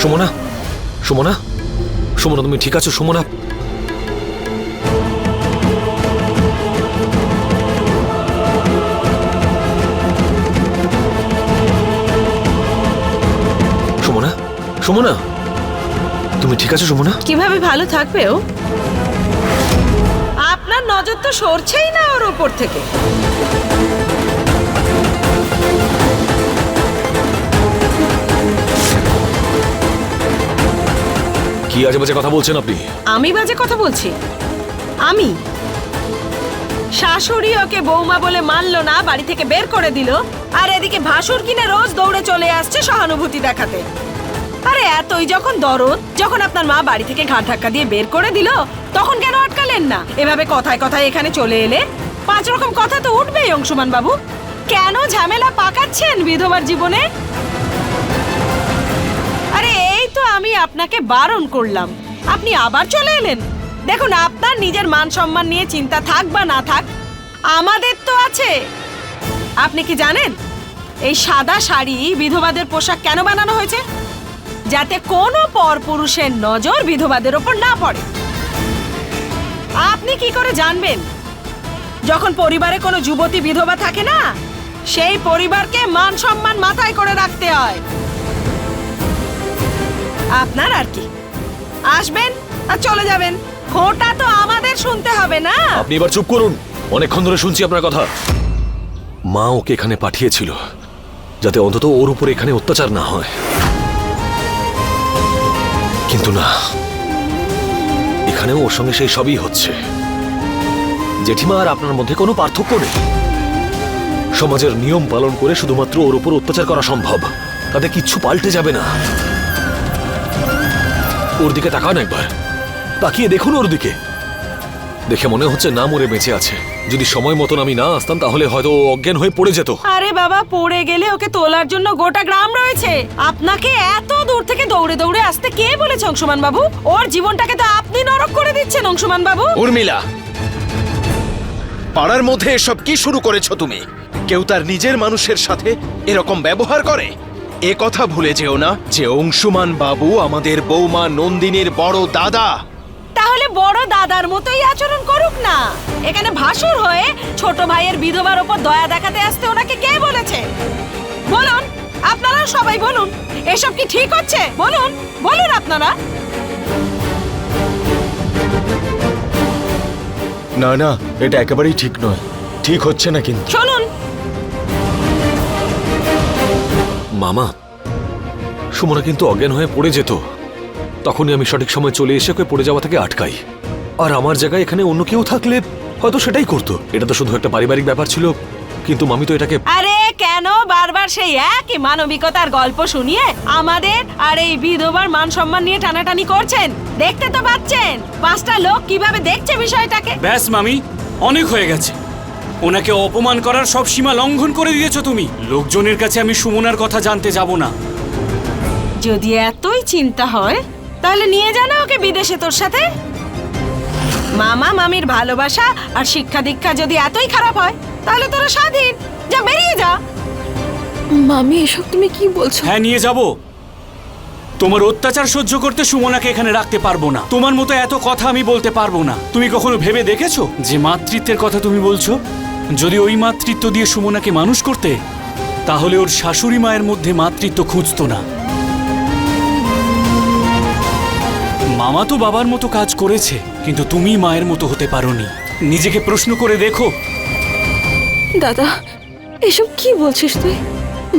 সুমনা, সুমনা, সুমনা, তুমি ঠিক আছো সুমনা? সুমনা, সুমনা, তুমি ঠিক আছো সুমনা? কিভাবে ভালো থাকবে ও? আপনার নজর তো সরছেই না ওর উপর থেকে। কি আজে বাজে কথা বলছেন আপনি? আমি বাজে কথা বলছি? আমি? শাশুড়ি ওকে বৌমা বলে মানলো না, বাড়ি থেকে বের করে দিল, আর এদিকে ভাসুর কিনে রোজ দৌড়ে চলে আসছে সহানুভূতি দেখাতে। আরে এতই যখন দরদ, যখন আপনার মা বাড়ি থেকে ঘাট ধাক্কা দিয়ে বের করে দিল, তখন কেন আটকালেন না? এভাবে কথায় কথায় এখানে চলে এলে 5 রকম কথা তো উঠবেই অংশুমান বাবু। কেন ঝামেলা পাকাচ্ছেন বিধবার জীবনে? আরে এই তো আমি আপনাকে বারণ করলাম, আপনি আবার চলে এলেন। দেখুন, আপনার নিজের মান সম্মান নিয়ে চিন্তা থাক বা না থাক, আমাদের তো আছে। আপনি কি জানেন এই সাদা শাড়ি বিধবাদের পোশাক কেন বানানো হয়েছে? যাতে কোনো পরপুরুষের নজর বিধবাদের ওপর না পড়ে। আপনি কি করে জানবেন? যখন পরিবারে কোনো যুবতী বিধবা থাকে না, সেই পরিবারকে মান সম্মান মাথায় করে রাখতে হয়। আপনার আর কি, আসবেন আর চলে যাবেন, খোটা তো আমাদের শুনতে হবে না? আপনি এবার চুপ করুন, অনেকক্ষণ ধরে শুনছি আপনার কথা। মা ওকে এখানে পাঠিয়েছিল যাতে অন্তত ওর উপর এখানে অত্যাচার না হয়, কিন্তু না, এখানেও ওর সঙ্গে সেই সবই হচ্ছে। জেঠিমা আর আপনার মধ্যে কোনো পার্থক্য নেই। সমাজের নিয়ম পালন করে শুধুমাত্র ওর উপর অত্যাচার করা সম্ভব, তাতে কিচ্ছু পাল্টে যাবে না। ওর দিকে তাকান একবার, তাকিয়ে দেখুন ওর দিকে, দেখে মনে হচ্ছে না মরে বেঁচে আছে। যদি সময় মতন আমি না আসতাম তাহলে হয়তো ও অজ্ঞান হয়ে পড়ে যেত। আরে বাবা, পড়ে গেলে ওকে তোলার জন্য গোটা গ্রাম রয়েছে। আপনাকে এত দূর থেকে দৌড়ে দৌড়ে আসতে কে বলেছে অংশুমান বাবু? ওর জীবনটাকে তো আপনি নরক করে দিচ্ছেন অংশুমান বাবু। উর্মিলা, পাড়ার মধ্যে এসব কি শুরু করেছো তুমি? কেউ তার নিজের মানুষের সাথে এরকম ব্যবহার করে? এ কথা ভুলে যেও না যে অংশুমান বাবু আমাদের বৌমা নন্দিনীর বড় দাদা। তাহলে বড় দাদার মতোই আচরণ করুক না। এখানে ভাসুর হয়ে ছোট ভাইয়ের বিধবার ওপর দয়া দেখাতে আসতে ওনাকে কে বলেছে? বলুন, আপনারা সবাই বলুন, এসব কি ঠিক হচ্ছে? বলুন, বলুন আপনারা। না না, এটা একেবারেই ঠিক নয়, ঠিক হচ্ছে না। কিন্তু শুনুন, মামা, সুমনা কিন্তু অজ্ঞান হয়ে পড়ে যেত, তখনই আমি সঠিক সময় চলে এসে ওকে পড়ে যাওয়া থেকে আটকাই। আর আমার জায়গায় এখানে অন্য কেউ থাকলে হয়তো সেটাই করতো। এটা তো শুধু একটা পারিবারিক ব্যাপার ছিল, কিন্তু মামি তো এটাকে... আরে কেন বারবার সেই একই মানবিকতার গল্প শুনিয়ে আমাদের আর এই বিধবার মান সম্মান নিয়ে টানাটানি করছেন? দেখতে তো পাচ্ছেন 5টা লোক কিভাবে দেখছে বিষয়টাকে। ব্যাস মামি, অনেক হয়ে গেছে। ওনাকে অপমান করার সব সীমা লঙ্ঘন করে দিয়েছো তুমি। লোকজনের কাছে আমি সুমনার কথা জানতে যাব না। যদি এতই চিন্তা হয় তাহলে নিয়ে যা না ওকে বিদেশে তোর সাথে। মামা মামির ভালোবাসা আর শিক্ষা দীক্ষা যদি এতই খারাপ হয় তাহলে তোরা স্বাধীন, যা বেরিয়ে যা। মামি, এসব তুমি কি বলছো? হ্যাঁ, নিয়ে যাব। তোমার অত্যাচার সহ্য করতে সুমনাকে এখানে রাখতে পারবো না। তোমার মতো এত কথা আমি বলতে পারবো না। তুমি কখনো ভেবে দেখেছো যে মাতৃত্বের কথা তুমি বলছো, যদি ওই মাতৃত্ব দিয়ে সুমনাকে মানুষ করতে, তাহলে ওর শাশুড়ি মায়ের মধ্যে মাতৃত্ব খুঁজতো না। মামা তো বাবার মতো কাজ করেছে, কিন্তু তুমি মায়ের মতো হতে পারোনি। নিজেকে প্রশ্ন করে দেখো। দাদা, এসব কি বলছিস তুই?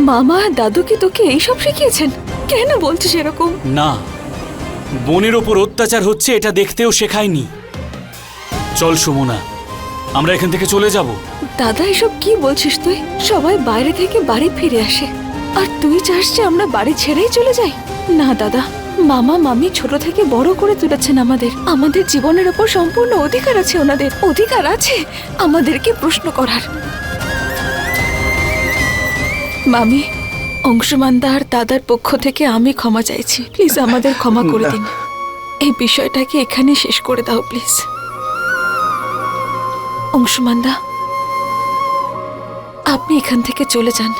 মামা আর দাদু কি তোকে এইসব শিখিয়েছেন? কেন বলছিস এরকম? না, বোনের ওপর অত্যাচার হচ্ছে এটা দেখতেও শেখায়নি। চল সুমনা, আমরা এখান থেকে চলে যাব। দাদা, এসব কি বলছিস তুই? সবাই বাইরে থেকে বাড়ি ফিরে আসে, আর তুই চাস যে আমরা বাড়ি ছেড়েই চলে যাই? না দাদা, মামা মামি ছোট থেকে বড় করে তুলেছেন আমাদের। আমাদের জীবনের ওপর সম্পূর্ণ অধিকার আছে, ওনাদের অধিকার আছে আমাদেরকে প্রশ্ন করার। মামি, অংশুমানদা আর দাদার পক্ষ থেকে আমি ক্ষমা চাইছি। প্লিজ আমাদের ক্ষমা করে দিন। এই বিষয়টাকে এখানে শেষ করে দাও প্লিজ। অংশুমানদা, আপনি এখান থেকে চলে যান।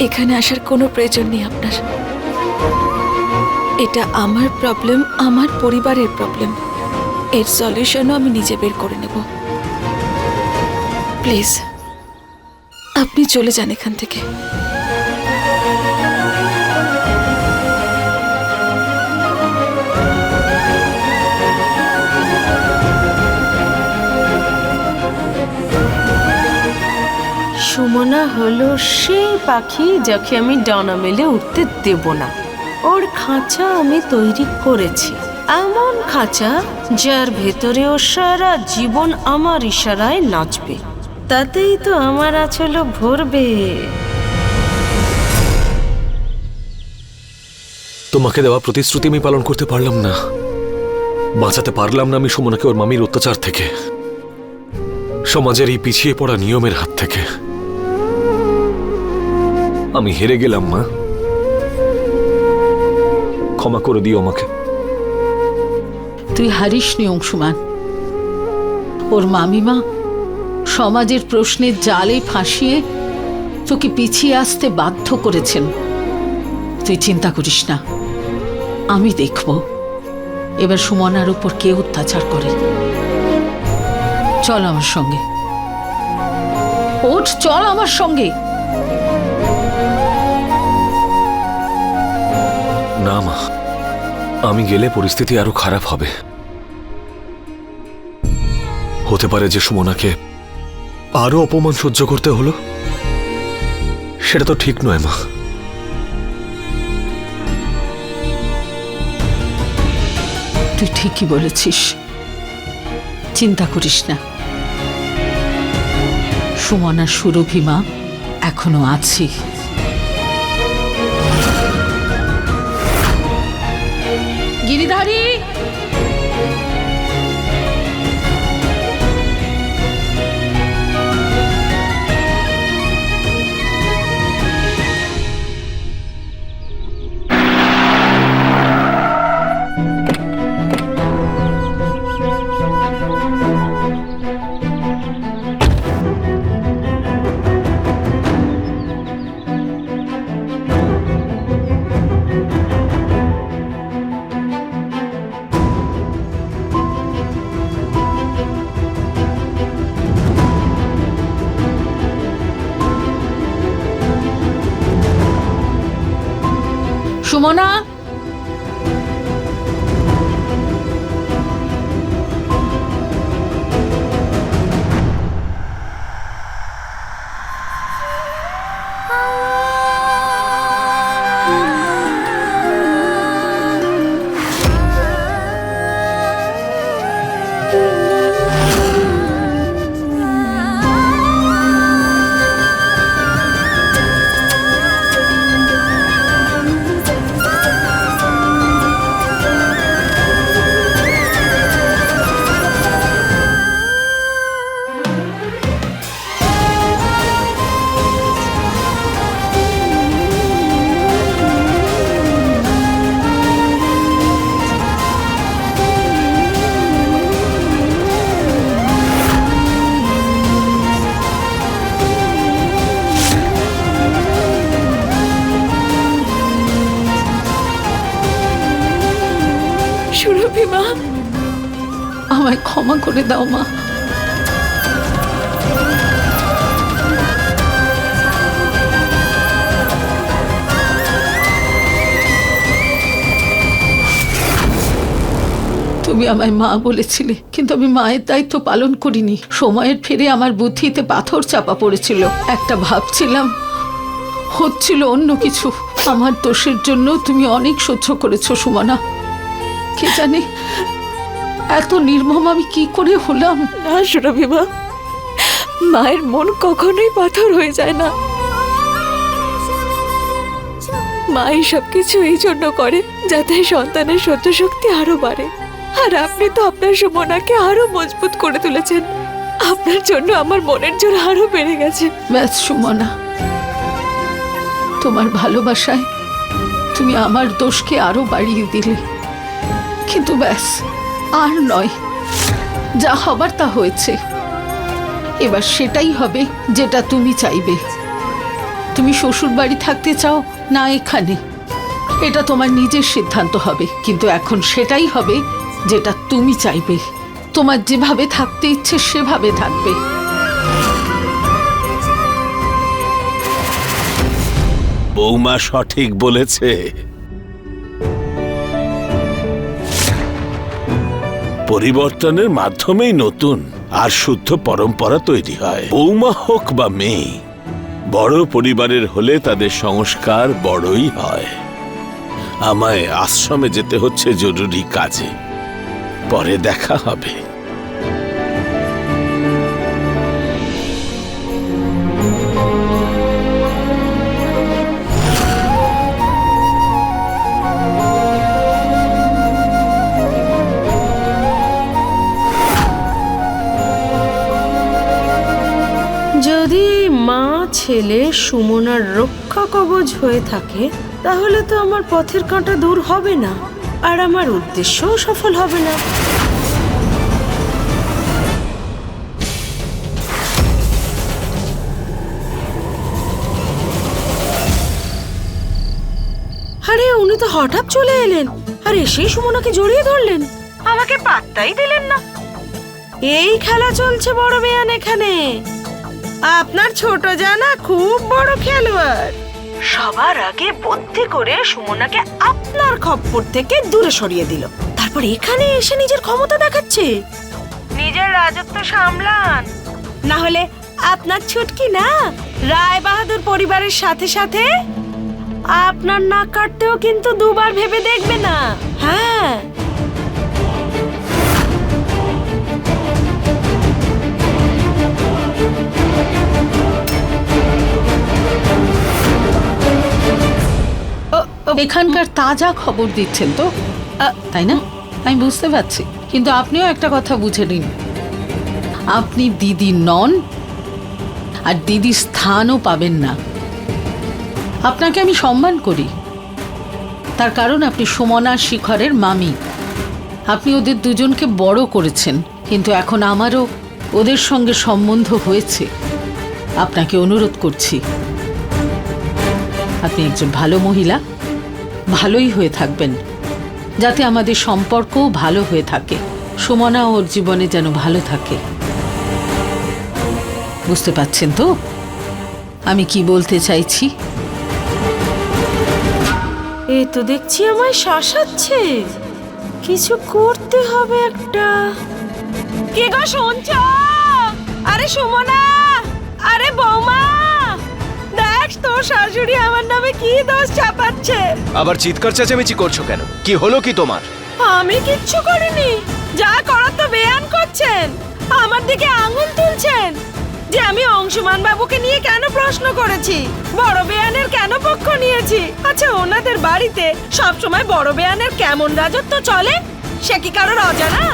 এখানে আসার কোনো প্রয়োজন নেই আপনার। এটা আমার প্রবলেম, আমার পরিবারের প্রবলেম। এর সলিউশনও আমি নিজে বের করে নেব। প্লিজ আপনি চলে যান এখান থেকে। সুমনা হলো সেই পাখি যাকে আমি ডানা মেলে উঠতে দেব না। ওর খাঁচা আমি তৈরি করেছি, এমন খাঁচা যার ভেতরে ও সারা জীবন আমার ইশারায় নাচবে। তাতেই তো আমার আঁচল ভরবে। তোমাকে দেওয়া প্রতিশ্রুতি আমি পালন করতে পারলাম না, বাঁচাতে পারলাম না আমি সুমনাকে ওর মামির অত্যাচার থেকে, সমাজের এই পিছিয়ে পড়া নিয়মের হাত থেকে। আমি হেরে গেলাম মা, ক্ষমা করে দিও আমাকে। তুই হারিসনি অংশুমান। ওর মামিমা সমাজের প্রশ্নের জালে ফাঁসিয়ে তোকে পিছিয়ে আসতে বাধ্য করেছেন। তুই চিন্তা করিস না, আমি দেখব এবার সুমনার উপর কে অত্যাচার করে। চল আমার সঙ্গে, ওঠ, চল আমার সঙ্গে। না মা, আমি গেলে পরিস্থিতি আরো খারাপ হবে। হতে পারে যে সুমনাকে আরো অপমান সহ্য করতে হলো, সেটা তো ঠিক নয় মা। তুই ঠিকই বলেছিস, চিন্তা করিস না। সুমনা সুরভিমা এখনো আছি। গিরিধারী, সুমনা, সুরভিমা, আমায় ক্ষমা করে দাও মা। তুমি আমায় মা বলেছিলে, কিন্তু আমি মায়ের দায়িত্ব পালন করিনি। সময়ের ফেরে আমার বুদ্ধিতে পাথর চাপা পড়েছিল। একটা ভাবছিলাম, হচ্ছিল অন্য কিছু। আমার দোষের জন্য তুমি অনেক সহ্য করেছো সুমনা। কে জানে এত নির্মম আমি কি করে হলাম। না সুরভিমা, মায়ের মন কখনোই পাথর হয়ে যায় না। মা এই সবকিছু এই জন্য করে যাতে সন্তানের সহ্য শক্তি আরো বাড়ে। আর আপনি তো আপনার সুমনাকে আরো মজবুত করে তুলেছেন। আপনার জন্য আমার মনের জোর আরো বেড়ে গেছে। ব্যাস সুমনা, তোমার ভালোবাসায় তুমি আমার দোষকে আরো বাড়িয়ে দিলে। কিন্তু ব্যাস, আর নয়, যা হবার তা হয়েছে। এবার সেটাই হবে যেটা তুমি চাইবে। তুমি শ্বশুর বাড়ি থাকতে চাও না এখানে? এটা তোমার নিজের সিদ্ধান্ত হবে, কিন্তু এখন সেটাই হবে যেটা তুমি চাইবে। তোমার যেভাবে থাকতে ইচ্ছে সেভাবে থাকবে। বৌমা সঠিক বলেছে। পরিবর্তনের মাধ্যমেই নতুন আর শুদ্ধ পরম্পরা তৈরি হয়। বৌমা হোক বা মেয়ে, বড় পরিবারের হলে তাদের সংস্কার বড়ই হয়। আমায় আশ্রমে যেতে হচ্ছে জরুরি কাজে, পরে দেখা হবে। যদি মা ছেলে সুমনার রক্ষা কবচ হয়ে থাকে, তাহলে তো আমার পথের কাঁটা দূর হবে না, আর আমার উদ্দেশ্যও সফল হবে না। আরে উনি তো হঠাৎ চলে এলেন, আর এসেই সুমনাকে জড়িয়ে ধরলেন, আমাকে পাত্তাই দিলেন না। এই খেলা চলছে বড় বেয়ান এখানে। আপনার ছোট জানা খুব বড় খেলোয়াড়। সবার আগে বুদ্ধি করে সুমনাকে আপনার খপ্পর থেকে দূরে সরিয়ে দিল, তারপর এখানে এসে নিজের ক্ষমতা দেখাচ্ছে। নিজের রাজত্ব সামলান, না হলে আপনার ছুটকি না রায় বাহাদুর পরিবারের সাথে সাথে আপনার নাক কাটতেও কিন্তু দুবার ভেবে দেখবে না। হ্যাঁ, এখানকার তাজা খবর দিচ্ছেন তো, তাই না? আমি বুঝতে পারছি, কিন্তু আপনিও একটা কথা বুঝে নিন, আপনি দিদি নন, আর দিদির স্থানও পাবেন না। আপনাকে আমি সম্মান করি, তার কারণ আপনি সুমনা শিখরের মামি। আপনি ওদের দুজনকে বড় করেছেন, কিন্তু এখন আমারও ওদের সঙ্গে সম্বন্ধ হয়েছে। আপনাকে অনুরোধ করছি, আপনি একজন ভালো মহিলা, ভালোই হয়ে থাকবেন, যাতে আমাদের সম্পর্কও ভালো হয়ে থাকে, সুমনা ওর জীবনে যেন ভালো থাকে। বুঝতে পারছেন তো আমি কি বলতে চাইছি? এই তো দেখছি আমায় শাসাচ্ছে, কিছু করতে হবে একটা। কে গো শুনছ? আরে সুমনা, আরে বৌমা, দেখ তোর শাশুড়ি আমার নামে কি দোষ চাপাচ্ছে। আবার চিৎকার চেঁচামেচি করছো কেন? কি হলো কি তোমার? আমি কিচ্ছু করিনি, যা করার তো বেয়ান করছেন, আমার দিকে আঙুল তুলছেন যে আমি অংশুমান বাবুকে নিয়ে কেন প্রশ্ন করেছি, বড় বেয়ানের কেন পক্ষ নিয়েছি। আচ্ছা, ওনাদের বাড়িতে সবসময় বড় বেয়ানের কেমন রাজত্ব চলে সে কি কারোর অজানা?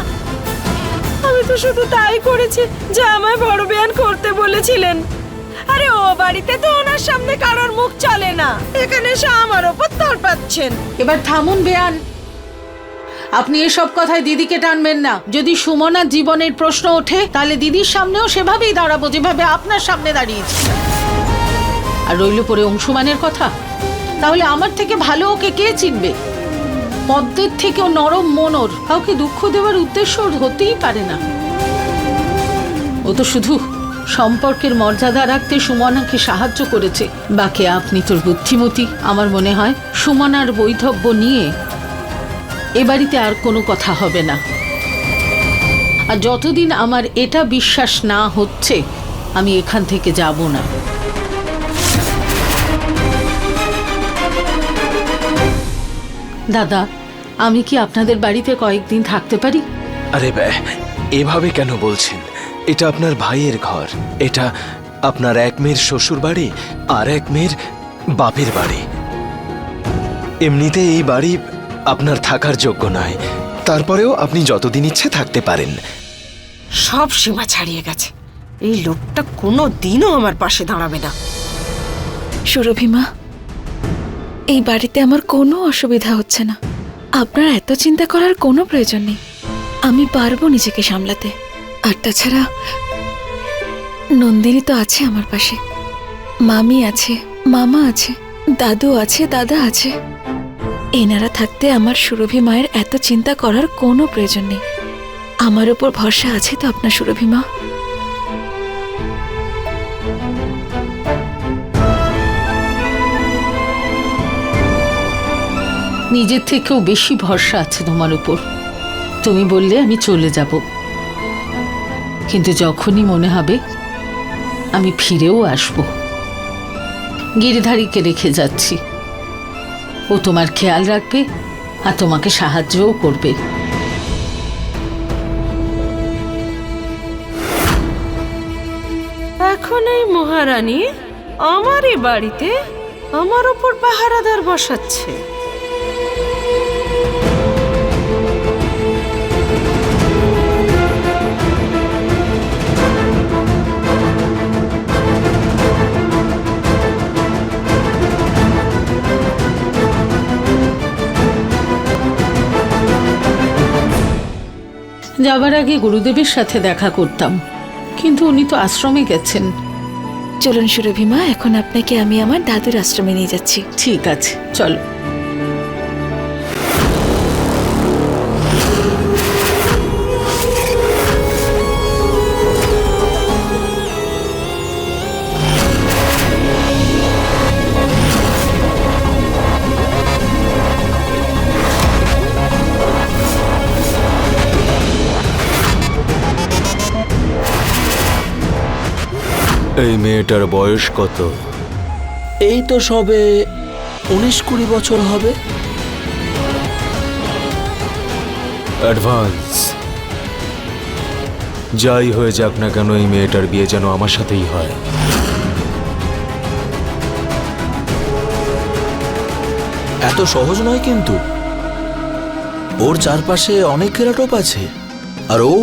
আমি তো শুধু তাই করেছি যা আমায় বড় বেয়ান করতে বলেছিলেন। আরে ও বাড়িতে তো ওনার সামনে কারোর মুখ চলে না, এখানে এসে আমার ওপর তড়পাচ্ছেন। এবার থামুন বেয়ান, আপনি এসব কথায় দিদিকে টানবেন না। যদি সুমনার জীবনের প্রশ্ন ওঠে তাহলে দিদির সামনেও সেভাবেই দাঁড়াবো যেভাবে আপনার সামনে দাঁড়িয়েছি। আর রইল পরে অংশুমানের কথা, তাহলে আমার থেকে ভালো ওকে কে চিনবে? পদ্মের থেকেও নরম মনর, কাউকে দুঃখ দেওয়ার উদ্দেশ্য ওর হতেই পারে না। ও তো শুধু সম্পর্কের মর্যাদা রাখতে সুমনাকে সাহায্য করেছে। বাকি আপনি তোর বুদ্ধিমতী। আমার মনে হয় সুমনার বৈধব্য নিয়ে এ বাড়িতে আর কোনো কথা হবে না। আর যতদিন আমার এটা বিশ্বাস না হচ্ছে আমি এখান থেকে যাব না। দাদা, আমি কি আপনাদের বাড়িতে কয়েকদিন থাকতে পারি? আরে এভাবে কেন বলছেন? এটা আপনার ভাইয়ের ঘর, এটা আপনার এক মেয়ের শ্বশুর বাড়ি আর এক মেয়ের বাপের বাড়ি। এমনিতে এই বাড়ি আপনার থাকার যোগ্য নয়, তারপরেও আপনি যতদিন ইচ্ছে থাকতে পারেন। সব সীমা ছাড়িয়ে গেছে, এই লোকটা কোনো দিনও আমার পাশে দাঁড়াবে না। সুরভিমা, এই বাড়িতে আমার কোনো অসুবিধা হচ্ছে না, আপনার এত চিন্তা করার কোনো প্রয়োজন নেই। আমি পারবো নিজেকে সামলাতে। আর তাছাড়া নন্দিনী তো আছে আমার পাশে, মামি আছে, মামা আছে, দাদু আছে, দাদা আছে। এনারা থাকতে আমার সুরভি মায়ের এত চিন্তা করার কোনো প্রয়োজন নেই। আমার উপর ভরসা আছে তো আপনার সুরভি মা? নিজের থেকেও বেশি ভরসা আছে তোমার উপর। তুমি বললে আমি চলে যাব, কিন্তু যখনই মনে হবে আমি ফিরেও আসব। গিরিধারীকে রেখে যাচ্ছি, ও তোমার খেয়াল রাখবে আর তোমাকে সাহায্যও করবে। এখন এই মহারানী আমারই বাড়িতে আমার ওপর পাহারাদার বসাচ্ছে। যাবার আগে গুরুদেবের সাথে দেখা করতাম, কিন্তু উনি তো আশ্রমে গেছেন। চলুন সুরভি মা, এখন আপনাকে আমি আমার দাদুর আশ্রমে নিয়ে যাচ্ছি। ঠিক আছে, চলো। এই মেয়েটার বয়স কত? এই তো সবে 19-20 বছর হবে। অ্যাডভান্স। যাই হয়ে যাক না কেন, এই মেয়েটার বিয়ে যেন আমার সাথেই হয়। এত সহজ নয় কিন্তু। ওর চারপাশে অনেক কেরাটপ আছে, আর ও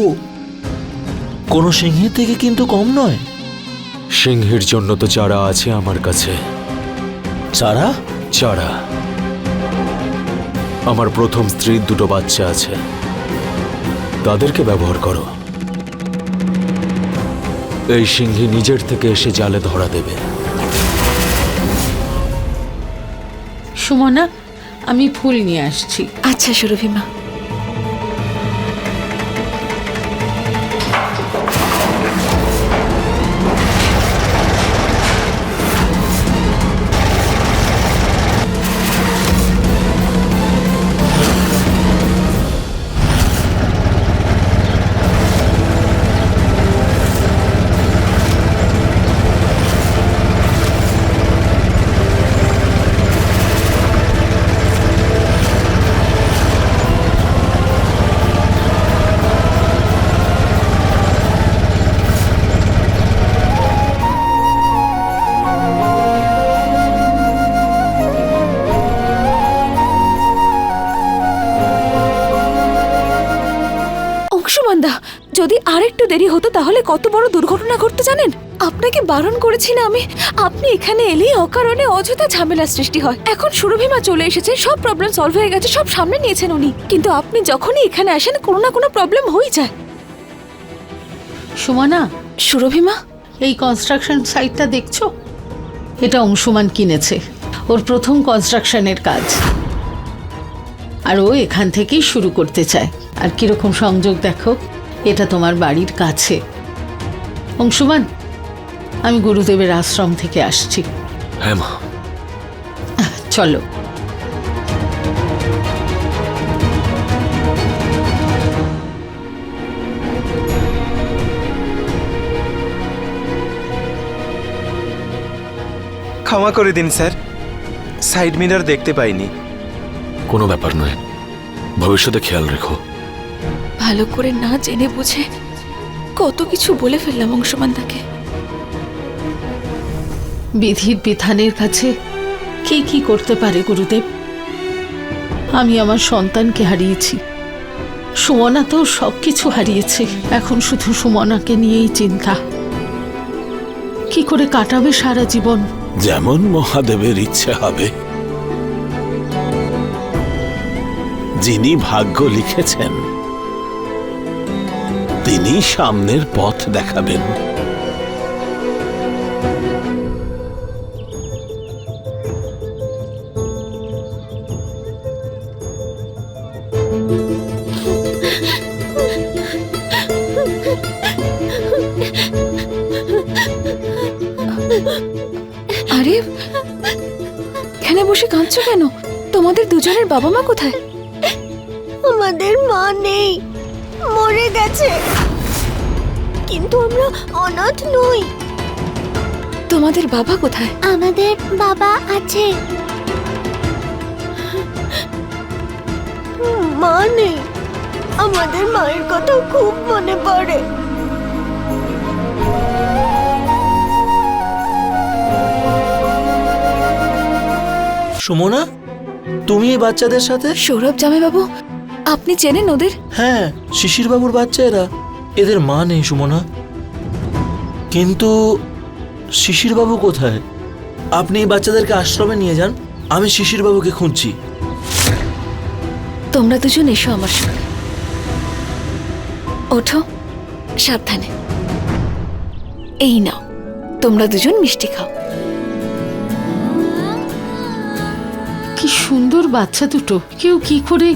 কোনো সিংহের থেকে কিন্তু কম নয়। সিংহের জন্য তো চারা আছে আমার কাছে। চারা? চারা। আমার প্রথম স্ত্রীর 2 বাচ্চা আছে, তাদেরকে ব্যবহার করো। এই সিংহী নিজের থেকে এসে জালে ধরা দেবে। সুমনা, আমি ফুল নিয়ে আসছি। আচ্ছা সুরভি মা। অংশুমানদা, যদি আরেকটু দেরি হতো তাহলে কত বড় দুর্ঘটনা ঘটতে জানেন? আপনাকে বারণ করেছি না আমি? আপনি এখানে এলেই অকারণে অযথা ঝামেলার সৃষ্টি হয়। এখন সুরভি মা চলে এসেছে, সব প্রবলেম সলভ হয়ে গেছে, সব সামনে নিয়েছেন উনি। কিন্তু আপনি যখনই এখানে আসেন কোনো না কোনো প্রবলেম হয়ে যায়। সুমনা, সুরভি মা, এই কনস্ট্রাকশন সাইটটা দেখছো? এটা অংশুমান কিনেছে, ওর প্রথম কনস্ট্রাকশনের কাজ। আর ও এখান থেকেই শুরু করতে চায়। আর কিরকম সংযোগ দেখো, এটা তোমার বাড়ির কাছে। অংশুমান, আমি গুরুদেবের আশ্রম থেকে আসছি। হ্যাঁ মা। চলো। ক্ষমা করে দিন স্যার, সাইড মিরার দেখতে পাইনি। কোনো ব্যাপার নয়, ভবিষ্যতে খেয়াল রেখো। ভালো করে না জেনে বুঝে কত কিছু বলে ফেললাম অংশুমানদাকে। বিধির বিধানের কাছে কে কি করতে পারে গুরুদেব? আমি আমার সন্তানকে হারিয়েছি, সুমনা তো সবকিছু হারিয়েছে। এখন শুধু সুমনাকে নিয়েই চিন্তা, কি করে কাটাবে সারা জীবন। যেমন মহাদেবের ইচ্ছে হবে। যিনি ভাগ্য লিখেছেন তিনি সামনের পথ দেখাবেন। কাঁদছো কেন? তোমাদের দুজনের বাবা মা কোথায়? আমাদের মা নেই, মরে গেছে। কিন্তু আমরা অনাথ নই। তোমাদের বাবা কোথায়? আমাদের বাবা আছে, মা নেই। আমাদের মায়ের কথা খুব মনে পড়ে। সুমনা, তুমি এই বাচ্চাদের সাথে? সৌরভ জামাইবাবু, আপনি চেনেন ওদের? হ্যাঁ, শিশির বাবুর বাচ্চা এরা। এদের মা নেই সুমনা। কিন্তু শিশির বাবু কোথায়? আপনি এই বাচ্চাদেরকে আশ্রমে নিয়ে যান, আমি শিশির বাবুকে খুঁজছি। তোমরা দুজন এসো আমার সঙ্গে। ওঠো, সাবধানে। এই নাও, তোমরা দুজন মিষ্টি খাও। কি সুন্দর বাচ্চা দুটো, কেউ কি করে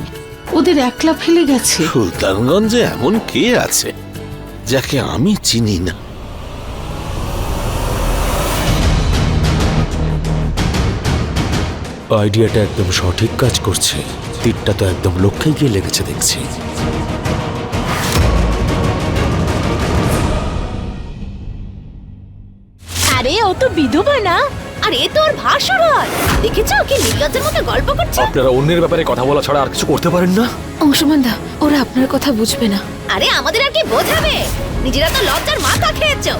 ওদের একলা ফেলে গেছে। সুলতানগঞ্জে এমন কে আছে যাকে আমি চিনি না? আইডিয়াটা একদম সঠিক কাজ করছে। তীরটা তো একদম লক্ষ্যে গিয়ে লেগেছে দেখছি। আরে ও তো বিধবা না, আর এ তো ওর ভাসুর হয়। দেখেছো কি নির্লজ্জের মতো গল্প করছে। আপনারা অন্যের ব্যাপারে কথা বলা ছাড়া আর কিছু করতে পারেন না? অংশমান দা, ওরা আপনার কথা বুঝবে না। আরে আমাদের আর কি বোঝাবে, নিজেরা তো লজ্জার মাথা খেয়েছো।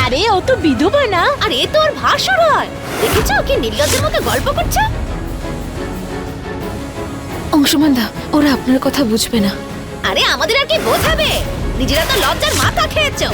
আরে ও তো বিধবা না, আর এ তো ওর ভাসুর হয়। দেখেছো কি নির্লজ্জের মতো গল্প করছে। অংশমান দা, ওরা আপনার কথা বুঝবে না। আরে আমাদের আর কি বোঝাবে, নিজেরা তো লজ্জার মাথা খেয়েছো।